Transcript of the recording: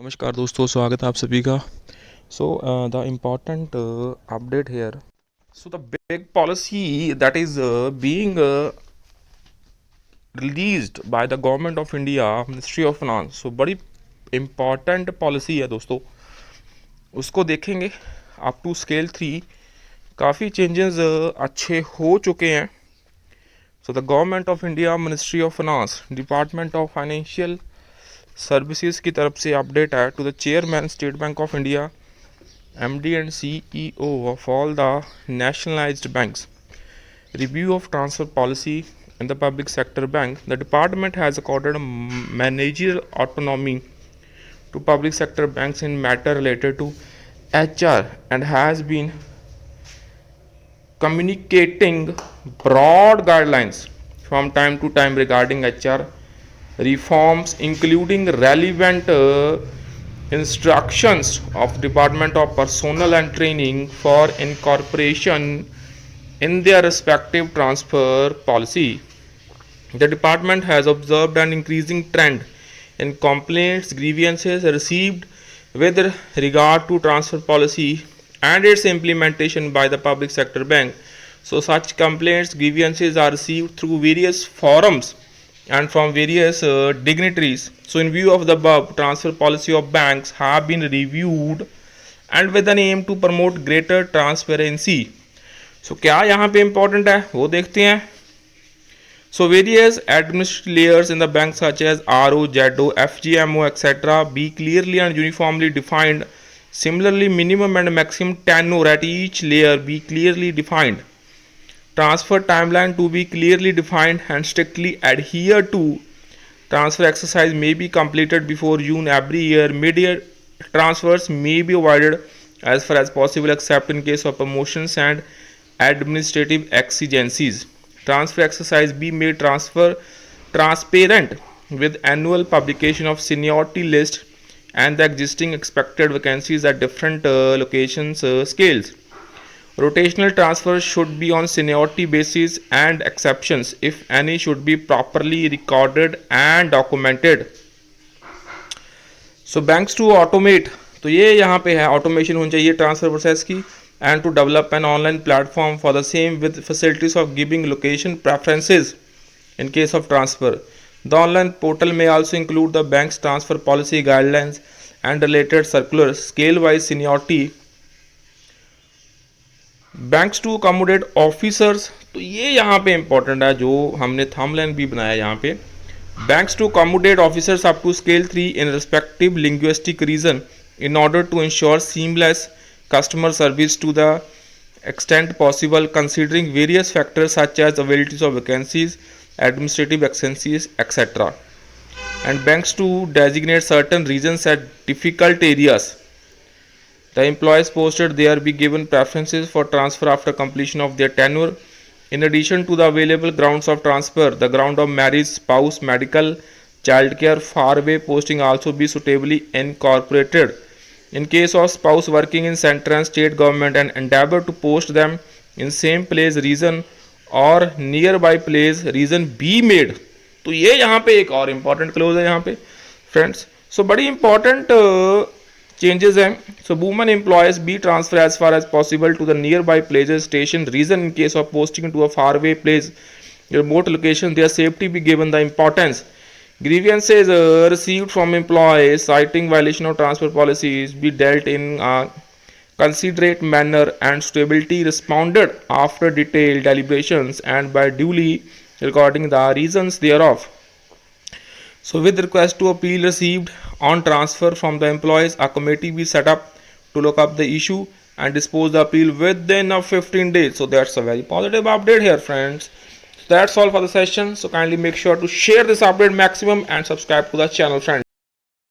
नमस्कार दोस्तों, स्वागत है आप सभी का। So the important update here. So the big policy that is being released by the government of India, ministry of finance. So बड़ी इम्पॉर्टेंट पॉलिसी है दोस्तों, उसको देखेंगे। अप टू स्केल 3 काफ़ी चेंजेस अच्छे हो चुके हैं। So the government of India, ministry of finance, department of financial services की तरफ से अपडेट है to the chairman State Bank of India, MD and CEO of all the nationalized banks. Review of transfer policy in the public sector bank. The department has accorded managerial autonomy to public sector banks in matter related to HR and has been communicating broad guidelines from time to time regarding HR reforms, including relevant instructions of Department of Personnel and Training for incorporation in their respective transfer policy. The department has observed an increasing trend in complaints, grievances received with regard to transfer policy and its implementation by the public sector bank. So such complaints, grievances are received through various forums and from various dignitaries. So in view of the above, transfer policy of banks have been reviewed and with an aim to promote greater transparency. So क्या यहाँ पे important है वो देखते हैं. So various administrative layers in the bank such as RO, ZO, FGMO, etc. be clearly and uniformly defined. Similarly, minimum and maximum tenure at each layer be clearly defined. Transfer timeline to be clearly defined and strictly adhered to. Transfer exercise may be completed before June every year. Mid-year transfers may be avoided as far as possible except in case of promotions and administrative exigencies. Transfer exercise be made transparent with annual publication of seniority list and the existing expected vacancies at different locations scales. Rotational transfers should be on seniority basis and exceptions, if any, should be properly recorded and documented. So banks to automate, तो ये यहाँ पे है automation होनी चाहिए transfer process की, and to develop an online platform for the same with facilities of giving location preferences in case of transfer. The online portal may also include the bank's transfer policy guidelines and related circulars, scale-wise seniority. Banks to accommodate officers, तो ये यहाँ पे important है जो हमने thumbnail भी बनाया यहाँ पे. Banks to accommodate officers up to scale 3 in respective linguistic region in order to ensure seamless customer service to the extent possible, considering various factors such as availability of vacancies, administrative expenses, etc. And banks to designate certain regions as difficult areas. The employees posted there be given preferences for transfer after completion of their tenure. In addition to the available grounds of transfer, the ground of marriage, spouse, medical, childcare, faraway posting also be suitably incorporated. In case of spouse working in central and state government, and endeavor to post them in same place, region or nearby place region be made. तो ये यहाँ पे एक और important close है यहाँ पे friends. सो बड़ी इंपॉर्टेंट changes हैं. So women employees be transferred as far as possible to the nearby places, station, region in case of posting to a faraway place, remote location. Their safety be given the importance. Grievances received from employees citing violation of transfer policies be dealt in a considerate manner and suitably responded after detailed deliberations and by duly recording the reasons thereof. So with request to appeal received on transfer from the employees, a committee be set up to look up the issue and dispose the appeal within of 15 days. So that's a very positive update here, friends. So that's all for the session. So kindly make sure to share this update maximum and subscribe to the channel, friends.